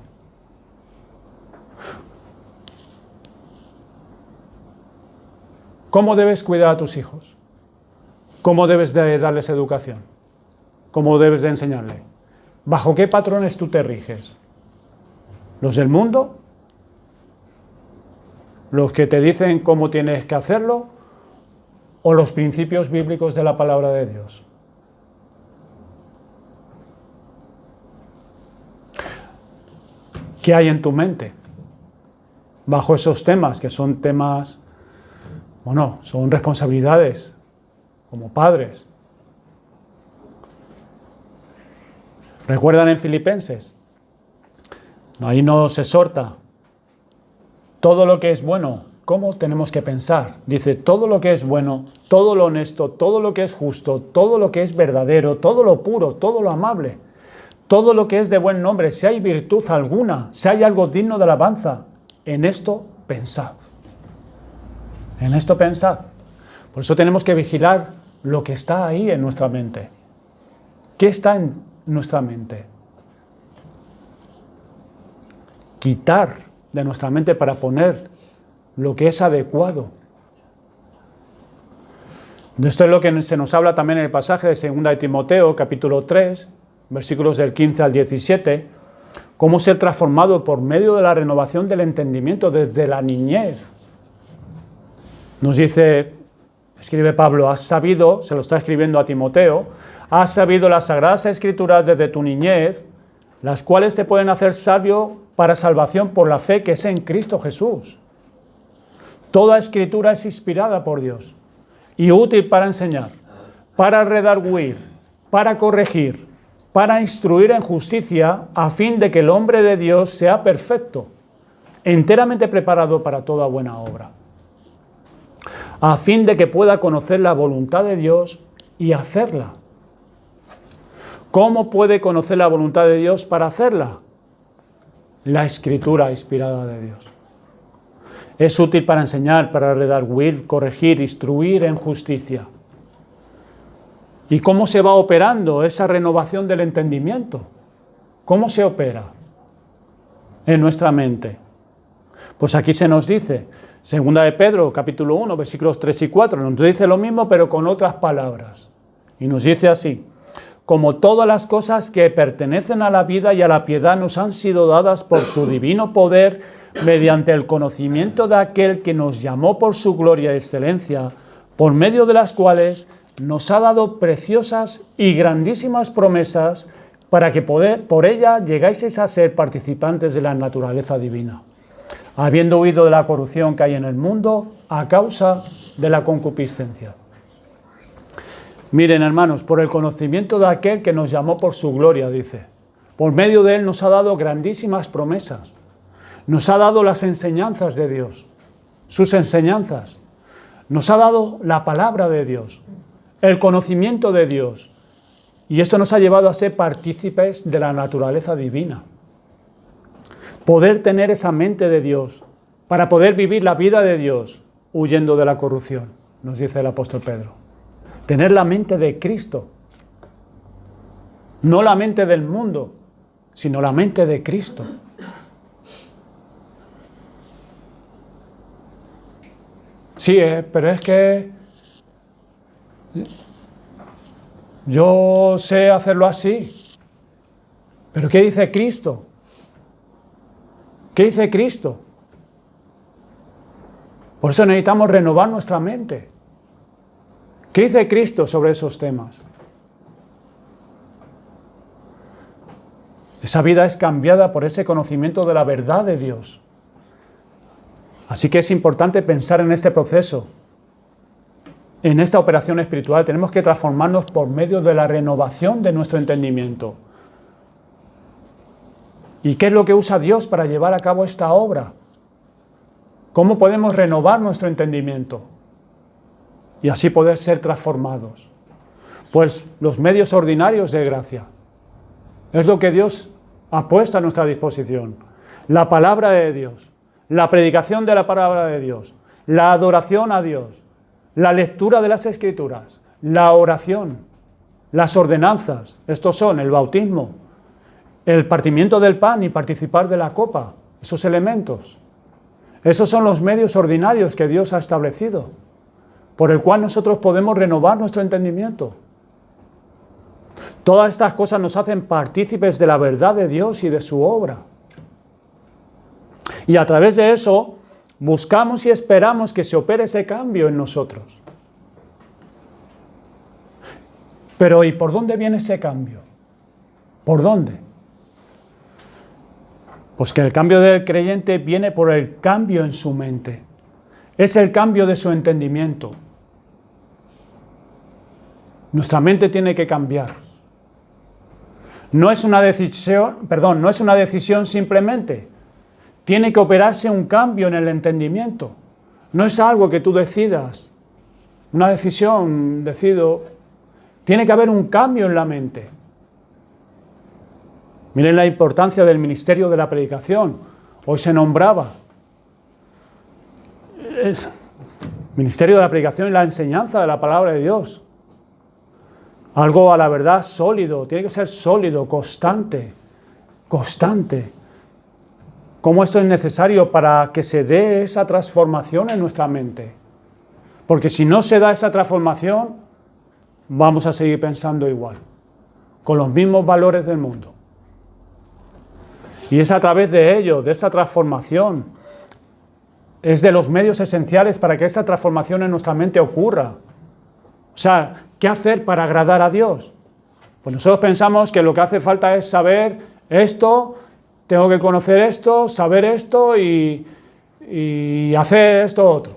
¿Cómo debes cuidar a tus hijos? ¿Cómo debes de darles educación? ¿Cómo debes de enseñarle? ¿Bajo qué patrones tú te riges? ¿Los del mundo? ¿Los que te dicen cómo tienes que hacerlo? ¿O los principios bíblicos de la palabra de Dios? ¿Qué hay en tu mente? Bajo esos temas, que son temas, bueno, son responsabilidades como padres. ¿Recuerdan en Filipenses? Ahí nos exhorta. Todo lo que es bueno, ¿cómo tenemos que pensar? Dice, todo lo que es bueno, todo lo honesto, todo lo que es justo, todo lo que es verdadero, todo lo puro, todo lo amable, todo lo que es de buen nombre, si hay virtud alguna, si hay algo digno de alabanza, en esto pensad. En esto pensad. Por eso tenemos que vigilar lo que está ahí en nuestra mente. ¿Qué está en nuestra mente? Quitar de nuestra mente para poner lo que es adecuado. De esto es lo que se nos habla también en el pasaje de 2 de Timoteo, capítulo 3, versículos del 15 al 17, cómo ser transformado por medio de la renovación del entendimiento desde la niñez. Nos dice, escribe Pablo, has sabido, se lo está escribiendo a Timoteo, has sabido las sagradas escrituras desde tu niñez, las cuales te pueden hacer sabio para salvación por la fe que es en Cristo Jesús. Toda escritura es inspirada por Dios y útil para enseñar, para redarguir, para corregir, para instruir en justicia, a fin de que el hombre de Dios sea perfecto, enteramente preparado para toda buena obra, a fin de que pueda conocer la voluntad de Dios y hacerla. ¿Cómo puede conocer la voluntad de Dios para hacerla? La escritura inspirada de Dios. Es útil para enseñar, para redarguir, corregir, instruir en justicia. ¿Y cómo se va operando esa renovación del entendimiento? ¿Cómo se opera en nuestra mente? Pues aquí se nos dice, 2 de Pedro, capítulo 1, versículos 3 y 4, nos dice lo mismo pero con otras palabras. Y nos dice así, como todas las cosas que pertenecen a la vida y a la piedad nos han sido dadas por su divino poder, mediante el conocimiento de aquel que nos llamó por su gloria y excelencia, por medio de las cuales nos ha dado preciosas y grandísimas promesas para que por ella llegáis a ser participantes de la naturaleza divina, habiendo huido de la corrupción que hay en el mundo a causa de la concupiscencia. Miren, hermanos, por el conocimiento de aquel que nos llamó por su gloria, dice, por medio de él nos ha dado grandísimas promesas, nos ha dado las enseñanzas de Dios, sus enseñanzas, nos ha dado la palabra de Dios, el conocimiento de Dios, y esto nos ha llevado a ser partícipes de la naturaleza divina. Poder tener esa mente de Dios, para poder vivir la vida de Dios, huyendo de la corrupción, nos dice el apóstol Pedro. Tener la mente de Cristo, no la mente del mundo, sino la mente de Cristo. Sí, pero es que yo sé hacerlo así. ¿Pero qué dice Cristo? ¿Qué dice Cristo? Por eso necesitamos renovar nuestra mente. ¿Qué dice Cristo sobre esos temas? Esa vida es cambiada por ese conocimiento de la verdad de Dios. Así que es importante pensar en este proceso. en esta operación espiritual tenemos que transformarnos por medio de la renovación de nuestro entendimiento. ¿Y qué es lo que usa Dios para llevar a cabo esta obra? ¿Cómo podemos renovar nuestro entendimiento y así poder ser transformados? Pues los medios ordinarios de gracia. Es lo que Dios ha puesto a nuestra disposición. La palabra de Dios, la predicación de la palabra de Dios, la adoración a Dios, la lectura de las Escrituras, la oración, las ordenanzas. Estos son el bautismo, el partimiento del pan y participar de la copa. Esos elementos. Esos son los medios ordinarios que Dios ha establecido, por el cual nosotros podemos renovar nuestro entendimiento. Todas estas cosas nos hacen partícipes de la verdad de Dios y de su obra. Y a través de eso, buscamos y esperamos que se opere ese cambio en nosotros. Pero ¿y por dónde viene ese cambio? ¿Por dónde? Pues que el cambio del creyente viene por el cambio en su mente. Es el cambio de su entendimiento. Nuestra mente tiene que cambiar. No es una decisión simplemente. Tiene que operarse un cambio en el entendimiento. No es algo que tú decidas. Una decisión, decido. Tiene que haber un cambio en la mente. Miren la importancia del ministerio de la predicación. Hoy se nombraba el ministerio de la predicación y la enseñanza de la palabra de Dios. Algo a la verdad sólido, tiene que ser sólido, constante. ¿Cómo esto es necesario para que se dé esa transformación en nuestra mente? Porque si no se da esa transformación, vamos a seguir pensando igual, con los mismos valores del mundo. Y es a través de ello, de esa transformación, es de los medios esenciales para que esta transformación en nuestra mente ocurra. O sea, ¿qué hacer para agradar a Dios? Pues nosotros pensamos que lo que hace falta es saber esto, tengo que conocer esto, saber esto y hacer esto otro.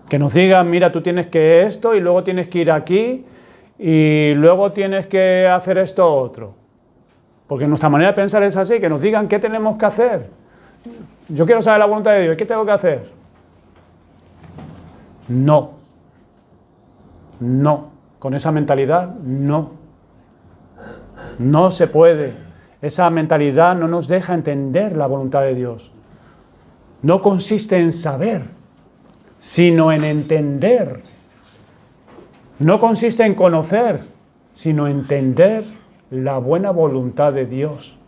Que nos digan, mira, tú tienes que esto y luego tienes que ir aquí y luego tienes que hacer esto otro. Porque nuestra manera de pensar es así, que nos digan qué tenemos que hacer. Yo quiero saber la voluntad de Dios, ¿qué tengo que hacer? No, con esa mentalidad no se puede. Esa mentalidad no nos deja entender la voluntad de Dios. No consiste en saber, sino en entender. No consiste en conocer, sino en entender la buena voluntad de Dios.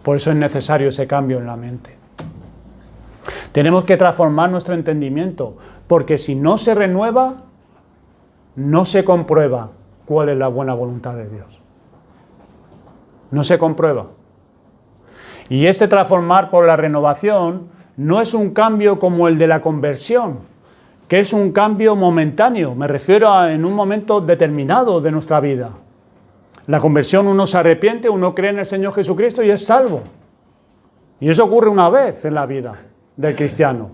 Por eso es necesario ese cambio en la mente. Tenemos que transformar nuestro entendimiento, porque si no se renueva, no se comprueba cuál es la buena voluntad de Dios. No se comprueba. Y este transformar por la renovación no es un cambio como el de la conversión, que es un cambio momentáneo. Me refiero a en un momento determinado de nuestra vida. La conversión, uno se arrepiente, uno cree en el Señor Jesucristo y es salvo. Y eso ocurre una vez en la vida del cristiano,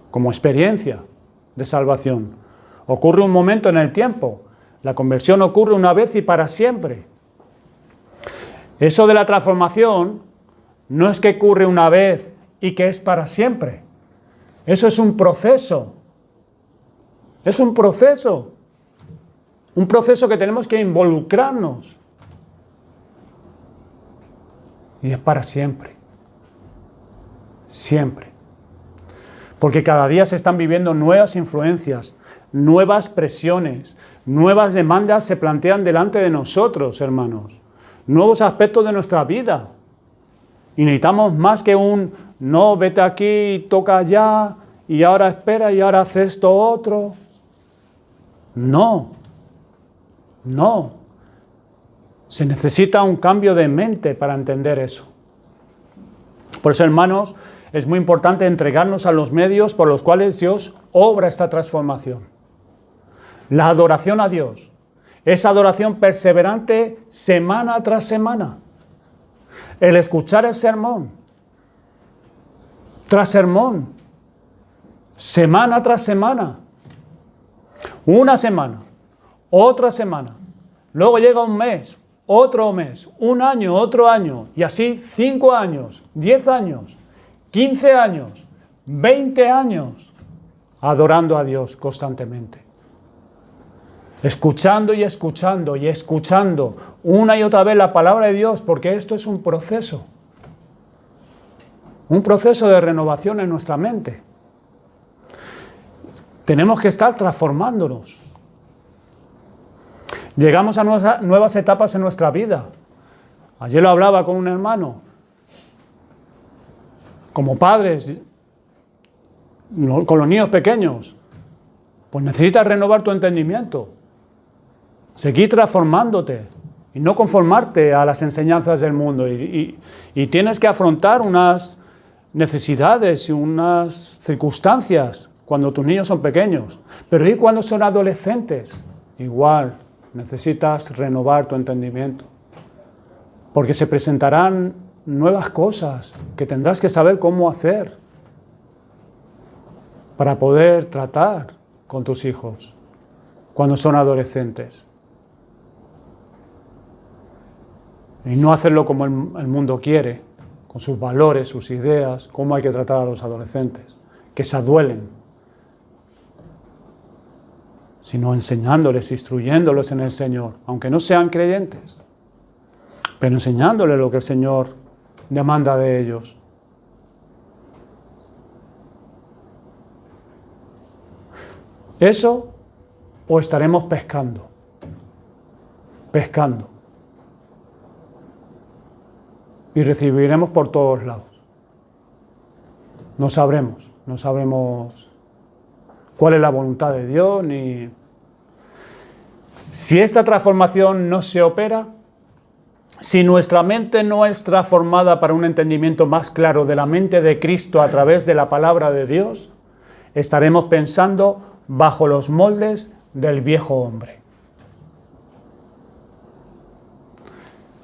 como experiencia de salvación. Ocurre un momento en el tiempo. La conversión ocurre una vez y para siempre. Eso de la transformación no es que ocurre una vez y que es para siempre. Eso es un proceso. Es un proceso. Un proceso que tenemos que involucrarnos. Y es para siempre. Siempre. Porque cada día se están viviendo nuevas influencias, nuevas presiones, nuevas demandas se plantean delante de nosotros, hermanos. Nuevos aspectos de nuestra vida. Y necesitamos más que un, no, vete aquí, toca allá, y ahora espera, y ahora hace esto otro. No. Se necesita un cambio de mente para entender eso. Por eso, hermanos, es muy importante entregarnos a los medios por los cuales Dios obra esta transformación. La adoración a Dios. Esa adoración perseverante semana tras semana. El escuchar el sermón tras sermón. semana tras semana. Una semana, otra semana. Luego llega un mes, otro mes, un año, otro año. Y así 5 años, 10 años, 15 años, 20 años. Adorando a Dios constantemente. Escuchando y escuchando y escuchando una y otra vez la palabra de Dios, porque esto es un proceso. Un proceso de renovación en nuestra mente. Tenemos que estar transformándonos. Llegamos a nuevas etapas en nuestra vida. Ayer lo hablaba con un hermano. Como padres, con los niños pequeños, pues necesitas renovar tu entendimiento. Seguir transformándote y no conformarte a las enseñanzas del mundo. Y tienes que afrontar unas necesidades y unas circunstancias cuando tus niños son pequeños. Pero ¿y cuando son adolescentes? Igual, necesitas renovar tu entendimiento. Porque se presentarán nuevas cosas que tendrás que saber cómo hacer para poder tratar con tus hijos cuando son adolescentes. Y no hacerlo como el mundo quiere, con sus valores, sus ideas, cómo hay que tratar a los adolescentes, que se aduelen, sino enseñándoles, instruyéndolos en el Señor, aunque no sean creyentes, pero enseñándoles lo que el Señor demanda de ellos. Eso, o estaremos pescando. Y recibiremos por todos lados. No sabremos cuál es la voluntad de Dios, ni si esta transformación no se opera, si nuestra mente no es transformada para un entendimiento más claro de la mente de Cristo a través de la palabra de Dios, estaremos pensando bajo los moldes del viejo hombre.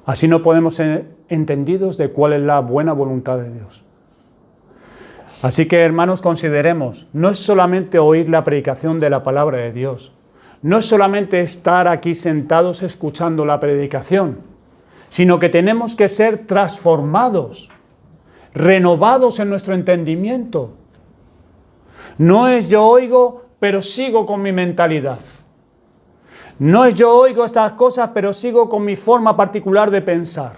Así no podemos ser entendidos de cuál es la buena voluntad de Dios. Así que, hermanos, consideremos, no es solamente oír la predicación de la palabra de Dios, no es solamente estar aquí sentados escuchando la predicación, sino que tenemos que ser transformados, renovados en nuestro entendimiento. No es yo oigo, pero sigo con mi mentalidad. No es yo oigo estas cosas, pero sigo con mi forma particular de pensar.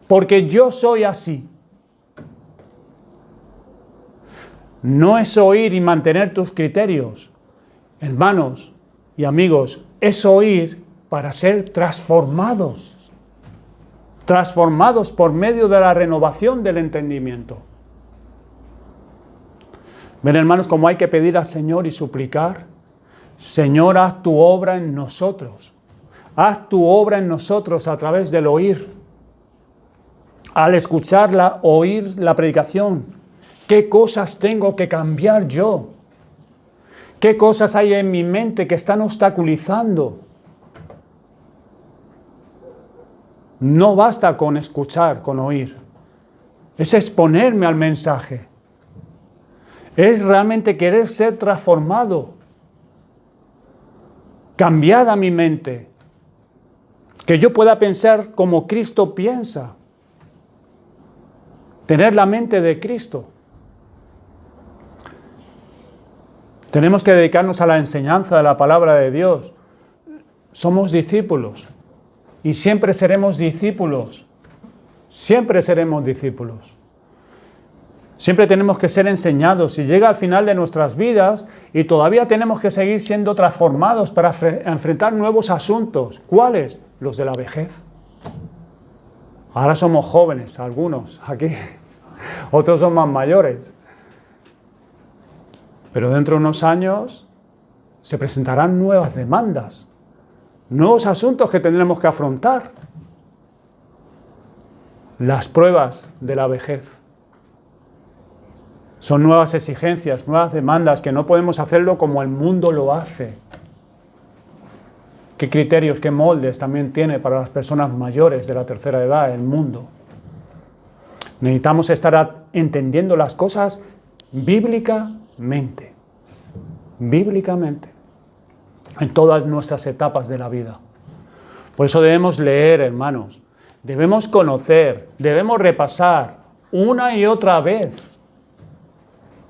Porque yo soy así. No es oír y mantener tus criterios, hermanos y amigos, es oír para ser transformados. Transformados por medio de la renovación del entendimiento. Ven, hermanos, cómo hay que pedir al Señor y suplicar. Señor, haz tu obra en nosotros. Haz tu obra en nosotros a través del oír. Al escucharla, oír la predicación. ¿Qué cosas tengo que cambiar yo? ¿Qué cosas hay en mi mente que están obstaculizando? No basta con escuchar, con oír. Es exponerme al mensaje. Es realmente querer ser transformado. Cambiada mi mente. Que yo pueda pensar como Cristo piensa. Tener la mente de Cristo. Tenemos que dedicarnos a la enseñanza de la palabra de Dios. Somos discípulos. Y siempre seremos discípulos. Siempre seremos discípulos. Siempre tenemos que ser enseñados. Si llega al final de nuestras vidas y todavía tenemos que seguir siendo transformados para enfrentar nuevos asuntos. ¿Cuáles? Los de la vejez. Ahora somos jóvenes, algunos aquí. Otros son más mayores. Pero dentro de unos años se presentarán nuevas demandas. Nuevos asuntos que tendremos que afrontar. Las pruebas de la vejez. Son nuevas exigencias, nuevas demandas, que no podemos hacerlo como el mundo lo hace. ¿Qué criterios, qué moldes también tiene para las personas mayores de la tercera edad el mundo? Necesitamos estar entendiendo las cosas bíblicas bíblicamente. Bíblicamente. En todas nuestras etapas de la vida. Por eso debemos leer, hermanos. Debemos conocer, debemos repasar una y otra vez.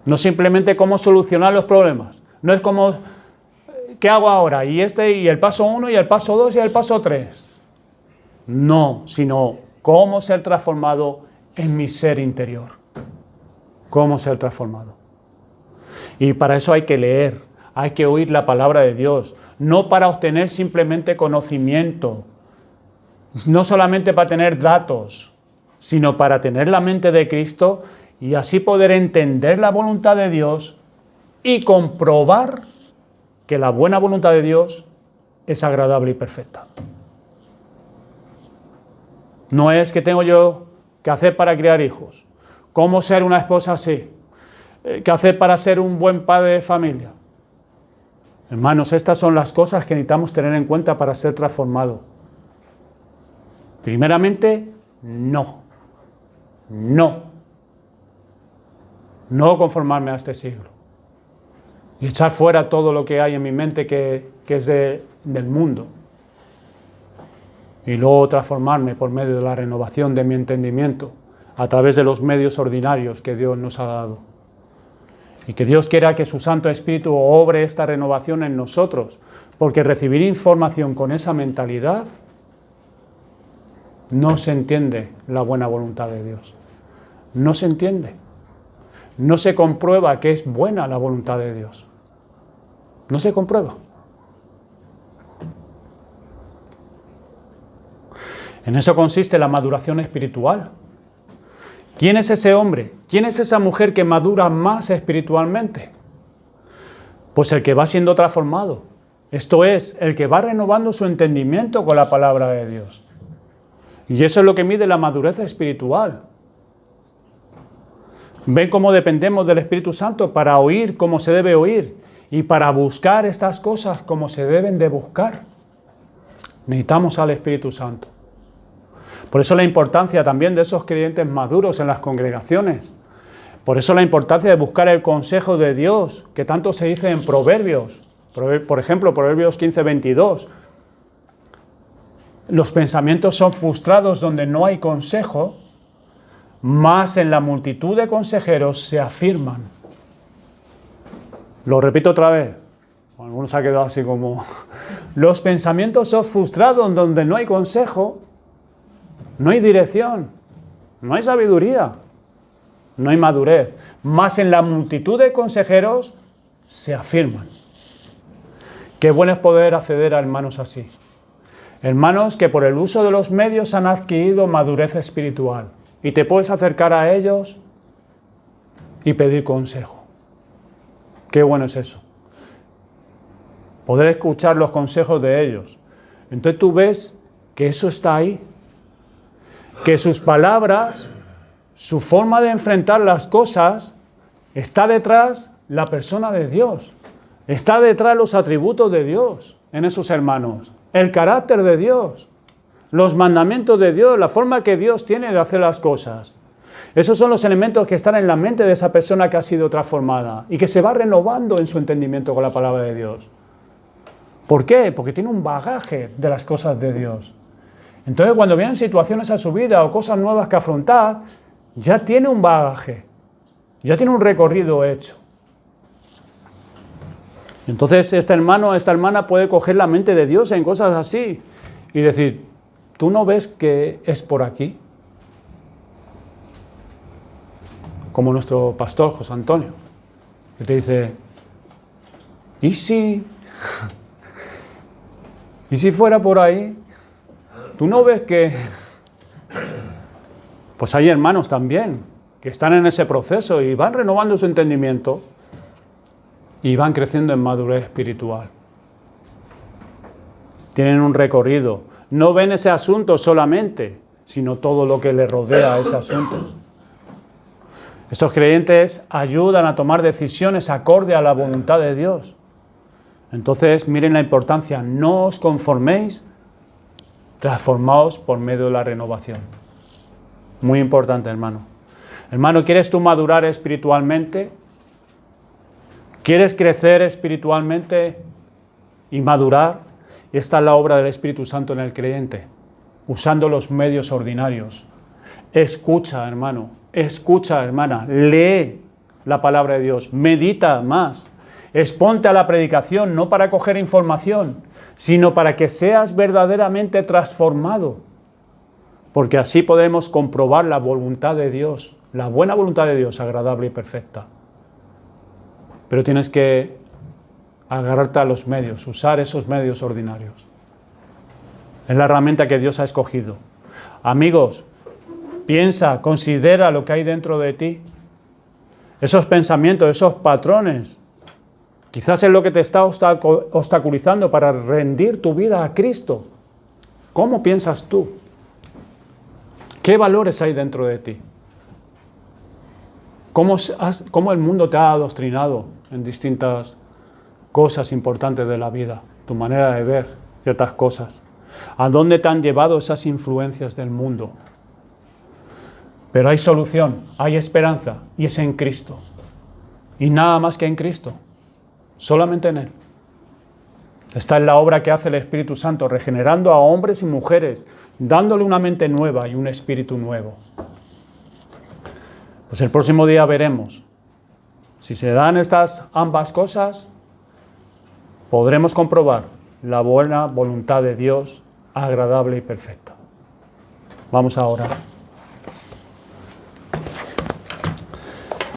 No simplemente cómo solucionar los problemas. No es como, ¿qué hago ahora? Y el paso 1, y el paso 2, y el paso 3. No, sino cómo ser transformado en mi ser interior. Cómo ser transformado. Y para eso hay que leer, hay que oír la palabra de Dios. No para obtener simplemente conocimiento. No solamente para tener datos, sino para tener la mente de Cristo y así poder entender la voluntad de Dios y comprobar que la buena voluntad de Dios es agradable y perfecta. No es que tengo yo que hacer para criar hijos, cómo ser una esposa así, qué hacer para ser un buen padre de familia. Hermanos, estas son las cosas que necesitamos tener en cuenta para ser transformados. Primeramente, no conformarme a este siglo y echar fuera todo lo que hay en mi mente que es del mundo y luego transformarme por medio de la renovación de mi entendimiento a través de los medios ordinarios que Dios nos ha dado y que Dios quiera que su Santo Espíritu obre esta renovación en nosotros, porque recibir información con esa mentalidad no se entiende la buena voluntad de Dios. No se entiende. No se comprueba que es buena la voluntad de Dios. No se comprueba. En eso consiste la maduración espiritual. ¿Quién es ese hombre? ¿Quién es esa mujer que madura más espiritualmente? Pues el que va siendo transformado. Esto es, el que va renovando su entendimiento con la palabra de Dios. Y eso es lo que mide la madurez espiritual. ¿Ven cómo dependemos del Espíritu Santo para oír como se debe oír y para buscar estas cosas como se deben de buscar? Necesitamos al Espíritu Santo. Por eso la importancia también de esos creyentes maduros en las congregaciones. Por eso la importancia de buscar el consejo de Dios, que tanto se dice en Proverbios. Por ejemplo, Proverbios 15:22. Los pensamientos son frustrados donde no hay consejo, mas en la multitud de consejeros se afirman. Lo repito otra vez. Algunos ha quedado así como... Los pensamientos son frustrados donde no hay consejo, no hay dirección, no hay sabiduría, no hay madurez. Mas en la multitud de consejeros se afirman. Qué bueno es poder acceder a hermanos así. Hermanos que por el uso de los medios han adquirido madurez espiritual y te puedes acercar a ellos y pedir consejo. Qué bueno es eso. Poder escuchar los consejos de ellos. Entonces tú ves que eso está ahí. Que sus palabras, su forma de enfrentar las cosas, está detrás la persona de Dios. Está detrás los atributos de Dios en esos hermanos. El carácter de Dios, los mandamientos de Dios, la forma que Dios tiene de hacer las cosas. Esos son los elementos que están en la mente de esa persona que ha sido transformada y que se va renovando en su entendimiento con la palabra de Dios. ¿Por qué? Porque tiene un bagaje de las cosas de Dios. Entonces, cuando vienen situaciones a su vida o cosas nuevas que afrontar, ya tiene un bagaje, ya tiene un recorrido hecho. Entonces, este hermano, esta hermana puede coger la mente de Dios en cosas así y decir, ¿tú no ves que es por aquí? Como nuestro pastor José Antonio, que te dice, ¿y si fuera por ahí? ¿Tú no ves que...? Pues hay hermanos también que están en ese proceso y van renovando su entendimiento y van creciendo en madurez espiritual. Tienen un recorrido. No ven ese asunto solamente, sino todo lo que le rodea a ese asunto. Estos creyentes ayudan a tomar decisiones acorde a la voluntad de Dios. Entonces, miren la importancia. No os conforméis, transformaos por medio de la renovación. Muy importante, hermano. Hermano, ¿quieres tú madurar espiritualmente? ¿Quieres crecer espiritualmente y madurar? Esta es la obra del Espíritu Santo en el creyente, usando los medios ordinarios. Escucha, hermano, escucha, hermana, lee la palabra de Dios, medita más, exponte a la predicación, no para coger información, sino para que seas verdaderamente transformado, porque así podremos comprobar la voluntad de Dios, la buena voluntad de Dios, agradable y perfecta. Pero tienes que agarrarte a los medios, usar esos medios ordinarios. Es la herramienta que Dios ha escogido. Amigos, piensa, considera lo que hay dentro de ti. Esos pensamientos, esos patrones, quizás es lo que te está obstaculizando para rendir tu vida a Cristo. ¿Cómo piensas tú? ¿Qué valores hay dentro de ti? ¿Cómo el mundo te ha adoctrinado en distintas cosas importantes de la vida? Tu manera de ver ciertas cosas. ¿A dónde te han llevado esas influencias del mundo? Pero hay solución, hay esperanza, y es en Cristo. Y nada más que en Cristo. Solamente en Él. Esta es la obra que hace el Espíritu Santo, regenerando a hombres y mujeres, dándole una mente nueva y un espíritu nuevo. Pues el próximo día veremos. Si se dan estas ambas cosas, podremos comprobar la buena voluntad de Dios, agradable y perfecta. Vamos a orar.